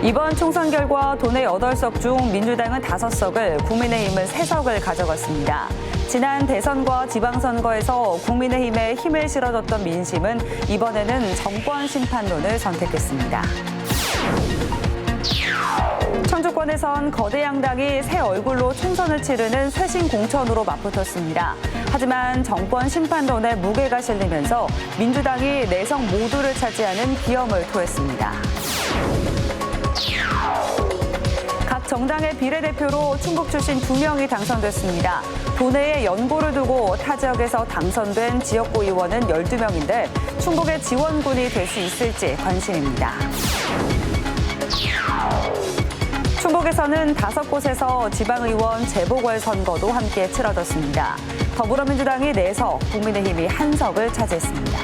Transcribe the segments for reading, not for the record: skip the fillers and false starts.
이번 총선 결과 도내 8석 중 민주당은 5석을, 국민의힘은 3석을 가져갔습니다. 지난 대선과 지방선거에서 국민의힘에 힘을 실어줬던 민심은 이번에는 정권 심판론을 선택했습니다. 청주권에선 거대 양당이 새 얼굴로 총선을 치르는 쇄신 공천으로 맞붙었습니다. 하지만 정권 심판론에 무게가 실리면서 민주당이 내석 모두를 차지하는 비염을 토했습니다. 각 정당의 비례대표로 충북 출신 2명이 당선됐습니다. 도내에 연고를 두고 타 지역에서 당선된 지역구 의원은 12명인데 충북의 지원군이 될 수 있을지 관심입니다. 충북에서는 5곳에서 지방의원 재보궐선거도 함께 치러졌습니다. 더불어민주당이 4석, 국민의힘이 1석을 차지했습니다.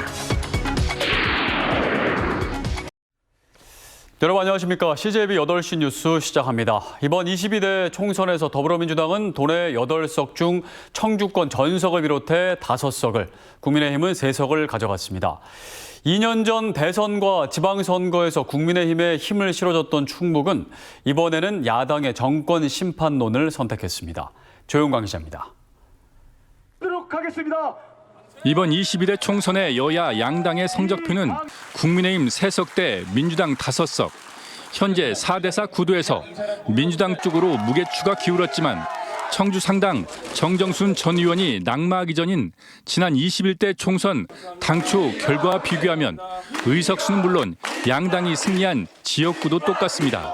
여러분 안녕하십니까. CJB 8시 뉴스 시작합니다. 이번 22대 총선에서 더불어민주당은 도내 8석 중 청주권 전석을 비롯해 5석을, 국민의힘은 3석을 가져갔습니다. 2년 전 대선과 지방선거에서 국민의힘에 힘을 실어줬던 충북은 이번에는 야당의 정권 심판론을 선택했습니다. 조용광 기자입니다. 하겠습니다. 이번 22대 총선의 여야 양당의 성적표는 국민의힘 3석 대 민주당 5석. 현재 4대4 구도에서 민주당 쪽으로 무게추가 기울었지만 청주 상당 정정순 전 의원이 낙마하기 전인 지난 21대 총선 당초 결과와 비교하면 의석수는 물론 양당이 승리한 지역구도 똑같습니다.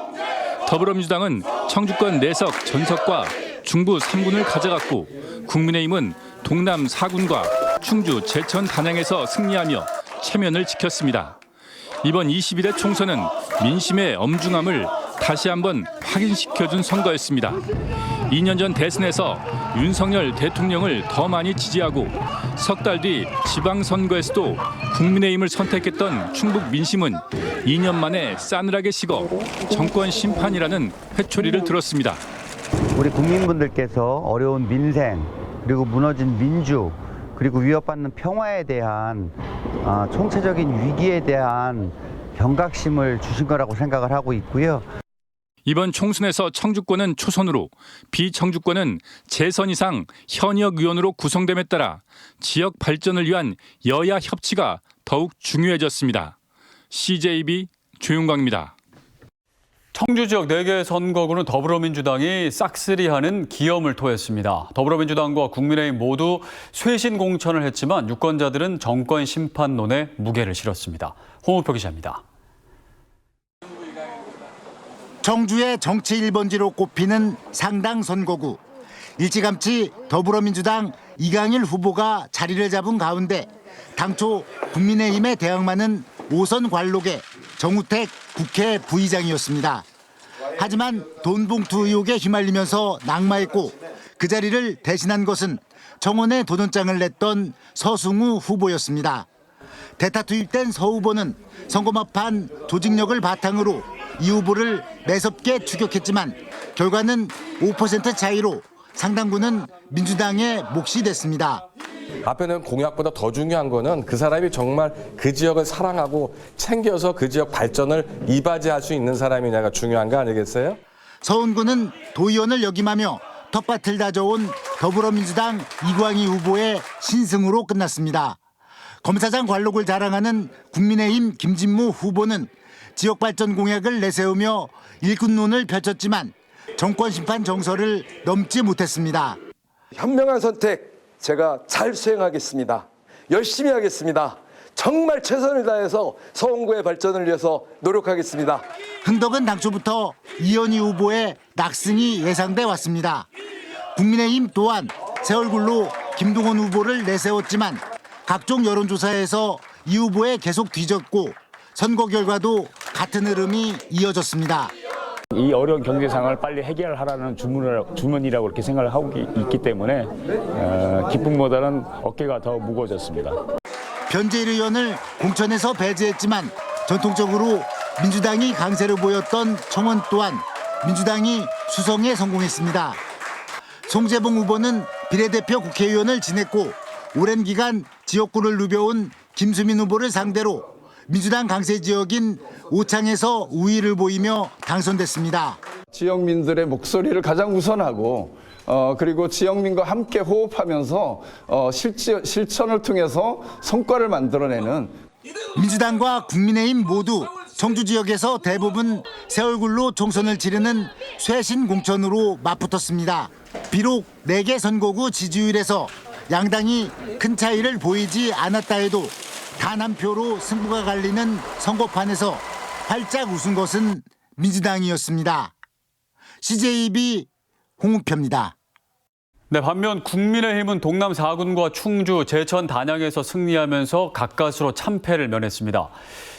더불어민주당은 청주권 4석 전석과 중부 3군을 가져갔고 국민의힘은 동남 4군과 충주, 제천, 단양에서 승리하며 체면을 지켰습니다. 이번 22대 총선은 민심의 엄중함을 다시 한번 확인시켜준 선거였습니다. 2년 전 대선에서 윤석열 대통령을 더 많이 지지하고 석 달 뒤 지방선거에서도 국민의힘을 선택했던 충북 민심은 2년 만에 싸늘하게 식어 정권 심판이라는 회초리를 들었습니다. 우리 국민분들께서 어려운 민생, 그리고 무너진 민주, 그리고 위협받는 평화에 대한 총체적인 위기에 대한 경각심을 주신 거라고 생각을 하고 있고요. 이번 총선에서 청주권은 초선으로, 비청주권은 재선 이상 현역 의원으로 구성됨에 따라 지역 발전을 위한 여야 협치가 더욱 중요해졌습니다. CJB 조용광입니다. 청주 지역 4개 선거구는 더불어민주당이 싹쓸이하는 기염을 토했습니다. 더불어민주당과 국민의힘 모두 쇄신 공천을 했지만 유권자들은 정권 심판론에 무게를 실었습니다. 홍우표 기자입니다. 청주의 정치 1번지로 꼽히는 상당 선거구. 일찌감치 더불어민주당 이강일 후보가 자리를 잡은 가운데 당초 국민의힘에 대항마는 5선 관록의 정우택 국회 부의장이었습니다. 하지만 돈봉투 의혹에 휘말리면서 낙마했고 그 자리를 대신한 것은 청원에 도전장을 냈던 서승우 후보였습니다. 대타 투입된 서 후보는 선거 막판 조직력을 바탕으로 이 후보를 매섭게 추격했지만 결과는 5% 차이로 상당부는 민주당의 몫이 됐습니다. 앞에는 공약보다 더 중요한 거는 그 사람이 정말 그 지역을 사랑하고 챙겨서 그 지역 발전을 이바지할 수 있는 사람이냐가 중요한 거 아니겠어요? 서은구는 도의원을 역임하며 텃밭을 다져온 더불어민주당 이광희 후보의 신승으로 끝났습니다. 검사장 관록을 자랑하는 국민의힘 김진무 후보는 지역 발전 공약을 내세우며 일꾼론을 펼쳤지만 정권 심판 정서를 넘지 못했습니다. 현명한 선택 제가 잘 수행하겠습니다. 열심히 하겠습니다. 정말 최선을 다해서 서원구의 발전을 위해서 노력하겠습니다. 흥덕은 당초부터 이현희 후보의 낙승이 예상돼 왔습니다. 국민의힘 또한 새 얼굴로 김동원 후보를 내세웠지만 각종 여론조사에서 이 후보에 계속 뒤졌고 선거 결과도 같은 흐름이 이어졌습니다. 이 어려운 경제 상황을 빨리 해결하라는 주문이라고 그렇게 생각을 하고 있기 때문에 기쁨보다는 어깨가 더 무거워졌습니다. 변재일 의원을 공천에서 배제했지만 전통적으로 민주당이 강세를 보였던 청원 또한 민주당이 수성에 성공했습니다. 송재봉 후보는 비례대표 국회의원을 지냈고 오랜 기간 지역구를 누벼온 김수민 후보를 상대로 민주당 강세 지역인 오창에서 우위를 보이며 당선됐습니다. 지역민들의 목소리를 가장 우선하고 그리고 지역민과 함께 호흡하면서 실천을 통해서 성과를 만들어내는 민주당과 국민의힘 모두 청주 지역에서 대부분 새 얼굴로 총선을 치르는 쇄신 공천으로 맞붙었습니다. 비록 4개 선거구 지지율에서 양당이 큰 차이를 보이지 않았다 해도 단 한 표로 승부가 갈리는 선거판에서 활짝 웃은 것은 민주당이었습니다. CJB 홍우표입니다. 네, 반면 국민의힘은 동남 4군과 충주, 제천, 단양에서 승리하면서 가까스로 참패를 면했습니다.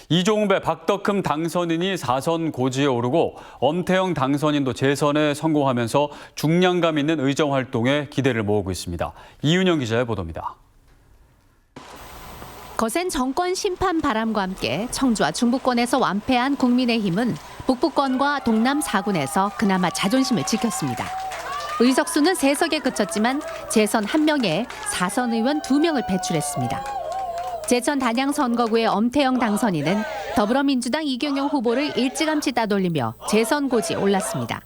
이종배, 박덕흠 당선인이 4선 고지에 오르고 엄태영 당선인도 재선에 성공하면서 중량감 있는 의정 활동에 기대를 모으고 있습니다. 이윤영 기자의 보도입니다. 거센 정권 심판 바람과 함께 청주와 중부권에서 완패한 국민의힘은 북부권과 동남 4군에서 그나마 자존심을 지켰습니다. 의석수는 3석에 그쳤지만 재선 1명에 4선 의원 2명을 배출했습니다. 제천 단양 선거구의 엄태영 당선인은 더불어민주당 이경영 후보를 일찌감치 따돌리며 재선 고지에 올랐습니다.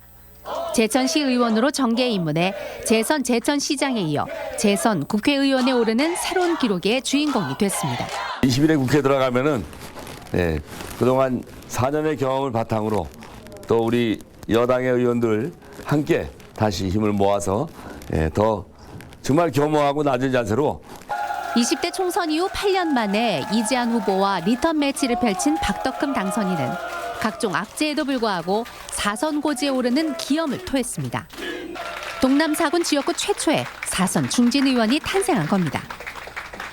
제천시 의원으로 정계에 입문해 재선 제천시장에 이어 재선 국회의원에 오르는 새로운 기록의 주인공이 됐습니다. 20일에 국회에 들어가면은 그동안 4년의 경험을 바탕으로 또 우리 여당의 의원들 함께 다시 힘을 모아서 더 정말 겸허하고 낮은 자세로 20대 총선 이후 8년 만에 이재한 후보와 리턴 매치를 펼친 박덕흠 당선인은 각종 악재에도 불구하고 4선 고지에 오르는 기염을 토했습니다. 동남 4군 지역구 최초의 4선 중진 의원이 탄생한 겁니다.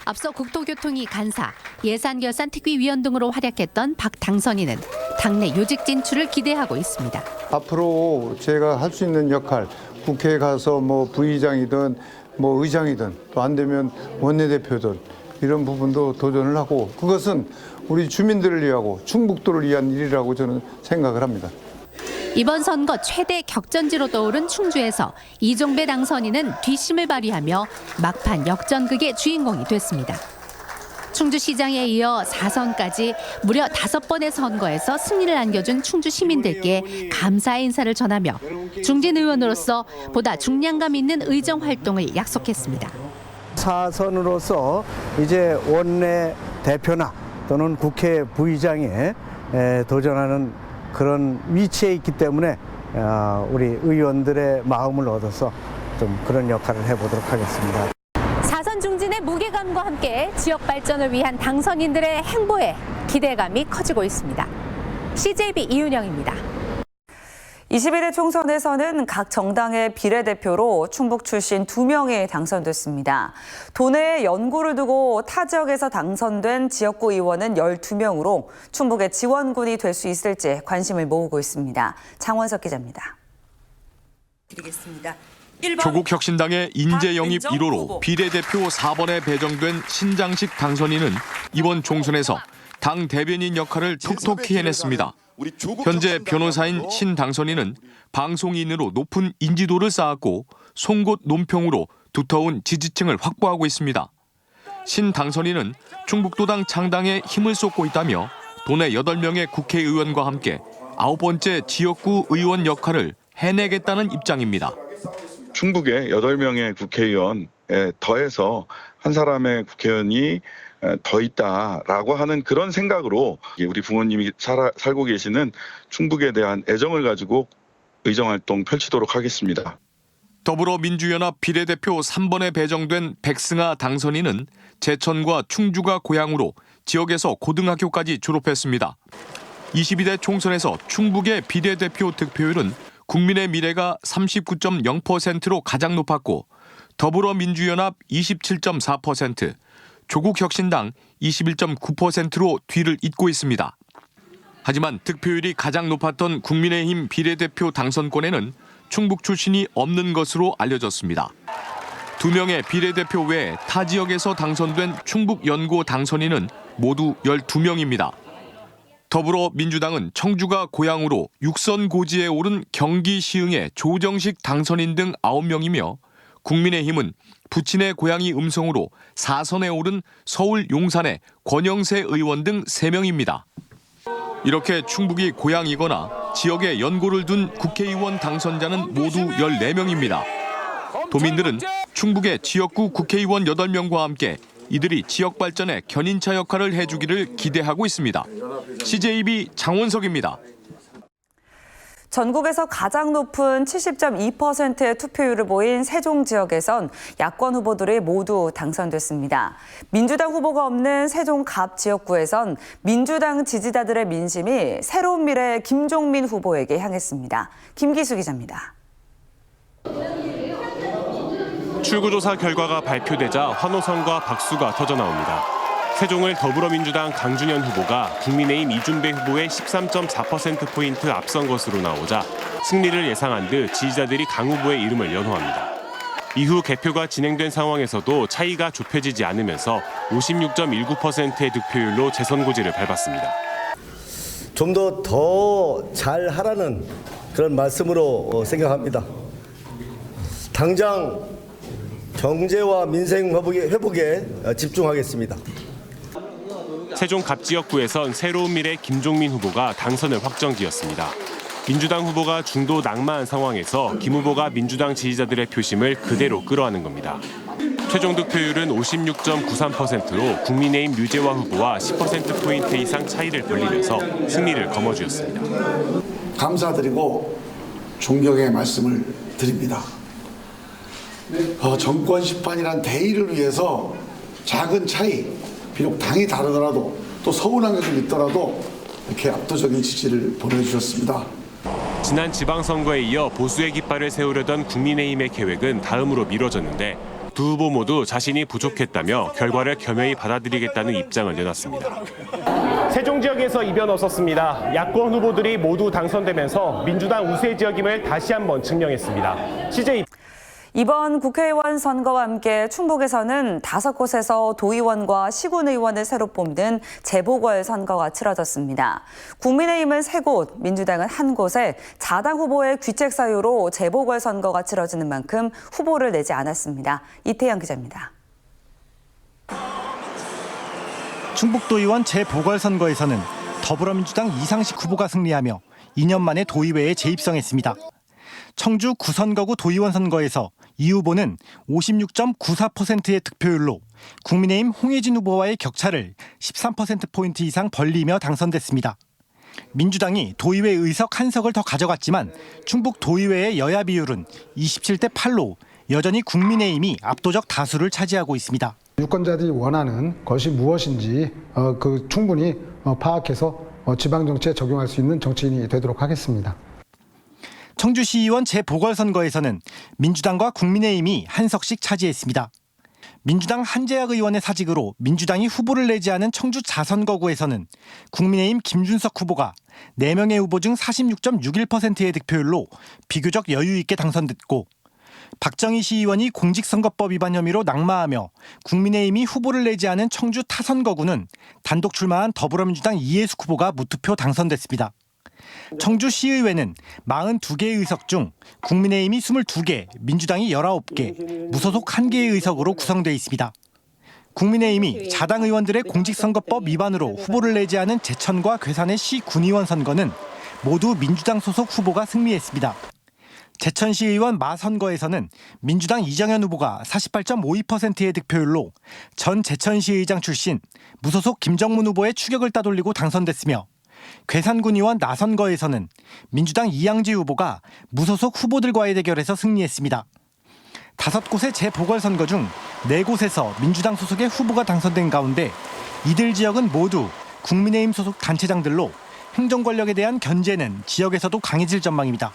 앞서 국토교통위 간사, 예산결산특위위원 등으로 활약했던 박 당선인은 당내 요직 진출을 기대하고 있습니다. 앞으로 제가 할 수 있는 역할, 국회에 가서 부의장이든 의장이든 또 안 되면 원내대표든 이런 부분도 도전을 하고 그것은 우리 주민들을 위하고 충북도를 위한 일이라고 저는 생각을 합니다. 이번 선거 최대 격전지로 떠오른 충주에서 이종배 당선인은 뒷심을 발휘하며 막판 역전극의 주인공이 됐습니다. 충주시장에 이어 4선까지 무려 5번의 선거에서 승리를 안겨준 충주 시민들께 감사의 인사를 전하며 중진 의원으로서 보다 중량감 있는 의정 활동을 약속했습니다. 4선으로서 이제 원내 대표나 또는 국회 부의장에 도전하는 그런 위치에 있기 때문에 우리 의원들의 마음을 얻어서 좀 그런 역할을 해보도록 하겠습니다. 4선 중진의 무게감과 함께 지역 발전을 위한 당선인들의 행보에 기대감이 커지고 있습니다. CJB 이윤영입니다. 21대 총선에서는 각 정당의 비례대표로 충북 출신 2명이 당선됐습니다. 도내에 연고를 두고 타 지역에서 당선된 지역구 의원은 12명으로 충북의 지원군이 될 수 있을지 관심을 모으고 있습니다. 장원석 기자입니다. 드리겠습니다. 조국 혁신당의 인재 영입 1호로 비례대표 4번에 배정된 신장식 당선인은 이번 총선에서 당 대변인 역할을 톡톡히 해냈습니다. 현재 변호사인 신 당선인은 방송인으로 높은 인지도를 쌓았고 송곳 논평으로 두터운 지지층을 확보하고 있습니다. 신 당선인은 충북도당 창당에 힘을 쏟고 있다며 도내 8명의 국회의원과 함께 9번째 지역구 의원 역할을 해내겠다는 입장입니다. 충북에 8명의 국회의원에 더해서 한 사람의 국회의원이 더 있다라고 하는 그런 생각으로 우리 부모님이 살고 계시는 충북에 대한 애정을 가지고 의정활동 펼치도록 하겠습니다. 더불어민주연합 비례대표 3번에 배정된 백승아 당선인은 제천과 충주가 고향으로 지역에서 고등학교까지 졸업했습니다. 22대 총선에서 충북의 비례대표 득표율은 국민의 미래가 39.0%로 가장 높았고 더불어민주연합 27.4%, 조국혁신당 21.9%로 뒤를 잇고 있습니다. 하지만 득표율이 가장 높았던 국민의힘 비례대표 당선권에는 충북 출신이 없는 것으로 알려졌습니다. 2명의 비례대표 외에 타 지역에서 당선된 충북 연고 당선인은 모두 12명입니다. 더불어민주당은 청주가 고향으로 6선 고지에 오른 경기 시흥의 조정식 당선인 등 9명이며 국민의힘은 부친의 고향이 음성으로 4선에 오른 서울 용산의 권영세 의원 등 3명입니다. 이렇게 충북이 고향이거나 지역에 연고를 둔 국회의원 당선자는 모두 14명입니다. 도민들은 충북의 지역구 국회의원 8명과 함께 이들이 지역 발전에 견인차 역할을 해주기를 기대하고 있습니다. CJB 장원석입니다. 전국에서 가장 높은 70.2%의 투표율을 보인 세종 지역에선 야권 후보들이 모두 당선됐습니다. 민주당 후보가 없는 세종 갑 지역구에선 민주당 지지자들의 민심이 새로운 미래의 김종민 후보에게 향했습니다. 김기수 기자입니다. 출구조사 결과가 발표되자 환호성과 박수가 터져나옵니다. 세종을 더불어민주당 강준현 후보가 국민의힘 이준배 후보의 13.4%포인트 앞선 것으로 나오자 승리를 예상한 듯 지지자들이 강 후보의 이름을 연호합니다. 이후 개표가 진행된 상황에서도 차이가 좁혀지지 않으면서 56.19%의 득표율로 재선 고지를 밟았습니다. 좀 더 잘하라는 그런 말씀으로 생각합니다. 당장 경제와 민생 회복에 집중하겠습니다. 세종 갑 지역구에선 새로운 미래 김종민 후보가 당선을 확정지었습니다. 민주당 후보가 중도 낙마한 상황에서 김 후보가 민주당 지지자들의 표심을 그대로 끌어안은 겁니다. 최종 득표율은 56.93%로 국민의힘 류재화 후보와 10%포인트 이상 차이를 벌리면서 승리를 거머쥐었습니다. 감사드리고 존경의 말씀을 드립니다. 정권 심판이란 대의를 위해서 작은 차이, 비록 당이 다르더라도 또 서운한 게 좀 있더라도 이렇게 압도적인 지지를 보내주셨습니다. 지난 지방선거에 이어 보수의 깃발을 세우려던 국민의힘의 계획은 다음으로 미뤄졌는데 두 후보 모두 자신이 부족했다며 결과를 겸허히 받아들이겠다는 입장을 내놨습니다. 세종 지역에서 이변 없었습니다. 야권 후보들이 모두 당선되면서 민주당 우세 지역임을 다시 한번 증명했습니다. CJ 이번 국회의원 선거와 함께 충북에서는 5곳에서 도의원과 시군의원을 새로 뽑는 재보궐선거가 치러졌습니다. 국민의힘은 3곳, 민주당은 1곳에 자당 후보의 귀책 사유로 재보궐선거가 치러지는 만큼 후보를 내지 않았습니다. 이태영 기자입니다. 충북도의원 재보궐선거에서는 더불어민주당 이상식 후보가 승리하며 2년 만에 도의회에 재입성했습니다. 청주 구선거구 도의원 선거에서 이 후보는 56.94%의 득표율로 국민의힘 홍혜진 후보와의 격차를 13%포인트 이상 벌리며 당선됐습니다. 민주당이 도의회 의석 1석을 더 가져갔지만 충북 도의회의 여야 비율은 27대 8로 여전히 국민의힘이 압도적 다수를 차지하고 있습니다. 유권자들이 원하는 것이 무엇인지 충분히 파악해서 지방정치에 적용할 수 있는 정치인이 되도록 하겠습니다. 청주시의원 재보궐선거에서는 민주당과 국민의힘이 1석씩 차지했습니다. 민주당 한재학 의원의 사직으로 민주당이 후보를 내지 않은 청주 자선거구에서는 국민의힘 김준석 후보가 4명의 후보 중 46.61%의 득표율로 비교적 여유 있게 당선됐고 박정희 시의원이 공직선거법 위반 혐의로 낙마하며 국민의힘이 후보를 내지 않은 청주 타선거구는 단독 출마한 더불어민주당 이해숙 후보가 무투표 당선됐습니다. 청주시의회는 42개의 의석 중 국민의힘이 22개, 민주당이 19개, 무소속 1개의 의석으로 구성되어 있습니다. 국민의힘이 자당 의원들의 공직선거법 위반으로 후보를 내지 않은 제천과 괴산의 시 군의원 선거는 모두 민주당 소속 후보가 승리했습니다. 제천시의원 마 선거에서는 민주당 이정현 후보가 48.52%의 득표율로 전 제천시의장 출신 무소속 김정문 후보의 추격을 따돌리고 당선됐으며 괴산군의원 나선거에서는 민주당 이양지 후보가 무소속 후보들과의 대결에서 승리했습니다. 5곳의 재보궐선거 중 4곳에서 민주당 소속의 후보가 당선된 가운데 이들 지역은 모두 국민의힘 소속 단체장들로 행정권력에 대한 견제는 지역에서도 강해질 전망입니다.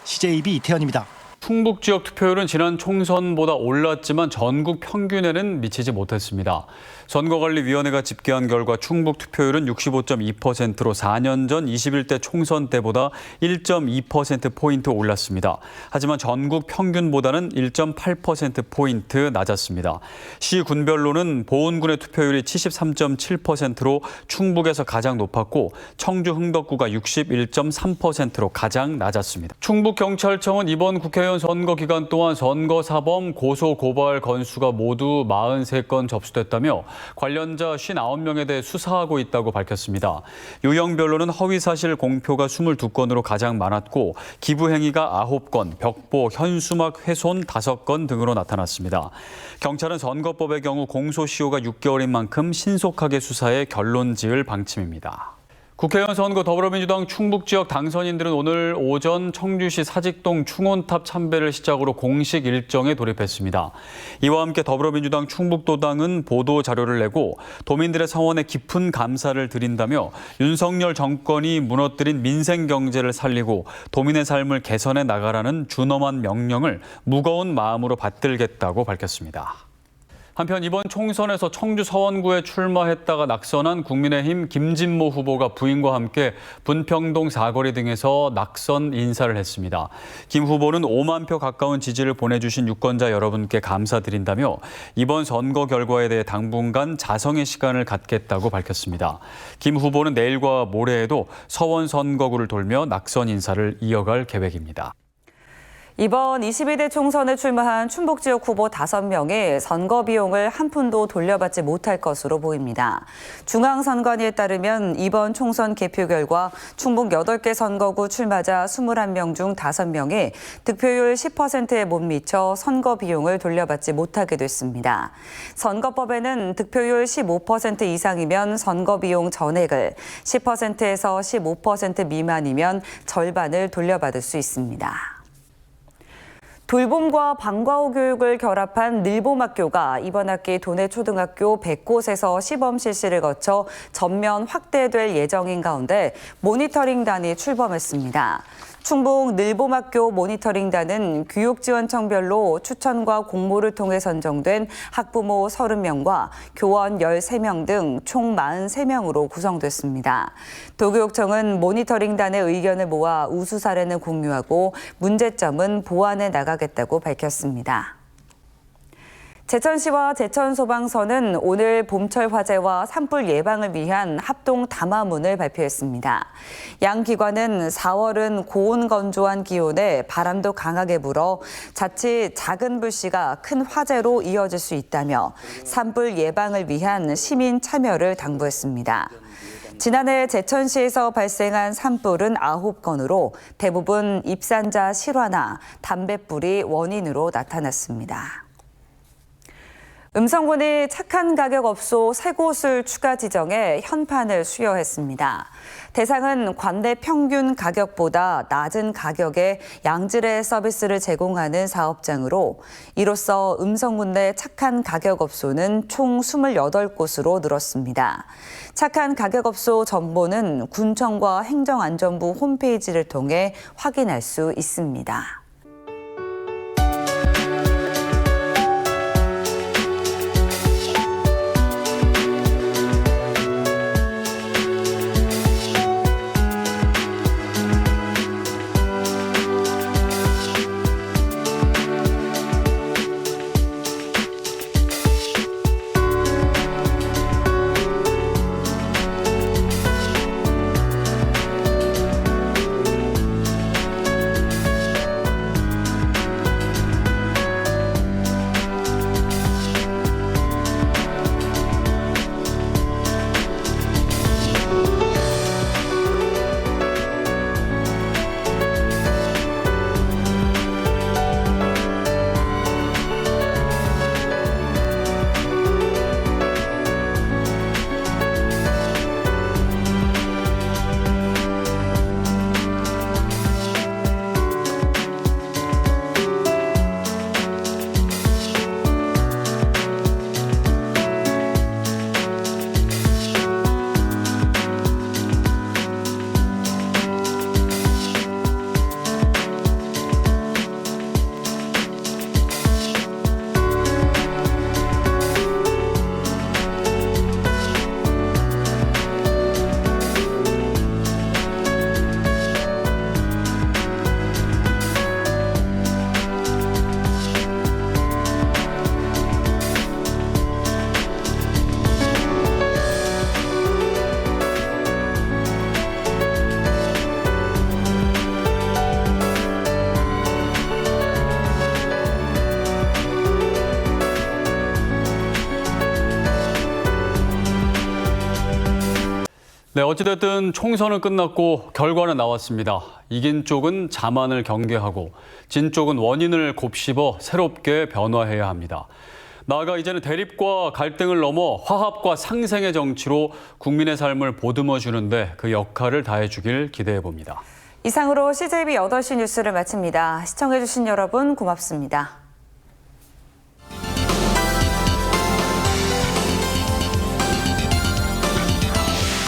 CJB 이태현입니다. 충북 지역 투표율은 지난 총선보다 올랐지만 전국 평균에는 미치지 못했습니다. 선거관리위원회가 집계한 결과 충북 투표율은 65.2%로 4년 전 21대 총선 때보다 1.2%포인트 올랐습니다. 하지만 전국 평균보다는 1.8%포인트 낮았습니다. 시 군별로는 보은군의 투표율이 73.7%로 충북에서 가장 높았고 청주 흥덕구가 61.3%로 가장 낮았습니다. 충북경찰청은 이번 국회의원 국회의원 선거 기간 동안 선거사범 고소고발 건수가 모두 43건 접수됐다며 관련자 59명에 대해 수사하고 있다고 밝혔습니다. 유형별로는 허위사실 공표가 22건으로 가장 많았고 기부행위가 9건, 벽보, 현수막 훼손 5건 등으로 나타났습니다. 경찰은 선거법의 경우 공소시효가 6개월인 만큼 신속하게 수사해 결론 지을 방침입니다. 국회의원 선거 더불어민주당 충북 지역 당선인들은 오늘 오전 청주시 사직동 충원탑 참배를 시작으로 공식 일정에 돌입했습니다. 이와 함께 더불어민주당 충북도당은 보도 자료를 내고 도민들의 성원에 깊은 감사를 드린다며 윤석열 정권이 무너뜨린 민생 경제를 살리고 도민의 삶을 개선해 나가라는 준엄한 명령을 무거운 마음으로 받들겠다고 밝혔습니다. 한편 이번 총선에서 청주 서원구에 출마했다가 낙선한 국민의힘 김진모 후보가 부인과 함께 분평동 사거리 등에서 낙선 인사를 했습니다. 김 후보는 5만 표 가까운 지지를 보내주신 유권자 여러분께 감사드린다며 이번 선거 결과에 대해 당분간 자성의 시간을 갖겠다고 밝혔습니다. 김 후보는 내일과 모레에도 서원 선거구를 돌며 낙선 인사를 이어갈 계획입니다. 이번 22대 총선에 출마한 충북 지역 후보 5명이 선거 비용을 한 푼도 돌려받지 못할 것으로 보입니다. 중앙선관위에 따르면 이번 총선 개표 결과 충북 8개 선거구 출마자 21명 중 5명이 득표율 10%에 못 미쳐 선거 비용을 돌려받지 못하게 됐습니다. 선거법에는 득표율 15% 이상이면 선거 비용 전액을, 10%에서 15% 미만이면 절반을 돌려받을 수 있습니다. 돌봄과 방과후 교육을 결합한 늘봄학교가 이번 학기 도내 초등학교 100곳에서 시범 실시를 거쳐 전면 확대될 예정인 가운데 모니터링단이 출범했습니다. 충북 늘봄학교 모니터링단은 교육지원청별로 추천과 공모를 통해 선정된 학부모 30명과 교원 13명 등 총 43명으로 구성됐습니다. 도교육청은 모니터링단의 의견을 모아 우수 사례는 공유하고 문제점은 보완해 나가겠다고 밝혔습니다. 제천시와 제천소방서는 오늘 봄철 화재와 산불 예방을 위한 합동 담화문을 발표했습니다. 양 기관은 4월은 고온 건조한 기온에 바람도 강하게 불어 자칫 작은 불씨가 큰 화재로 이어질 수 있다며 산불 예방을 위한 시민 참여를 당부했습니다. 지난해 제천시에서 발생한 산불은 9건으로 대부분 입산자 실화나 담뱃불이 원인으로 나타났습니다. 음성군이 착한 가격 업소 3곳을 추가 지정해 현판을 수여했습니다. 대상은 관내 평균 가격보다 낮은 가격에 양질의 서비스를 제공하는 사업장으로 이로써 음성군 내 착한 가격 업소는 총 28곳으로 늘었습니다. 착한 가격 업소 정보는 군청과 행정안전부 홈페이지를 통해 확인할 수 있습니다. 네, 어찌됐든 총선은 끝났고 결과는 나왔습니다. 이긴 쪽은 자만을 경계하고 진 쪽은 원인을 곱씹어 새롭게 변화해야 합니다. 나아가 이제는 대립과 갈등을 넘어 화합과 상생의 정치로 국민의 삶을 보듬어주는데 그 역할을 다해주길 기대해봅니다. 이상으로 CJB 8시 뉴스를 마칩니다. 시청해주신 여러분 고맙습니다.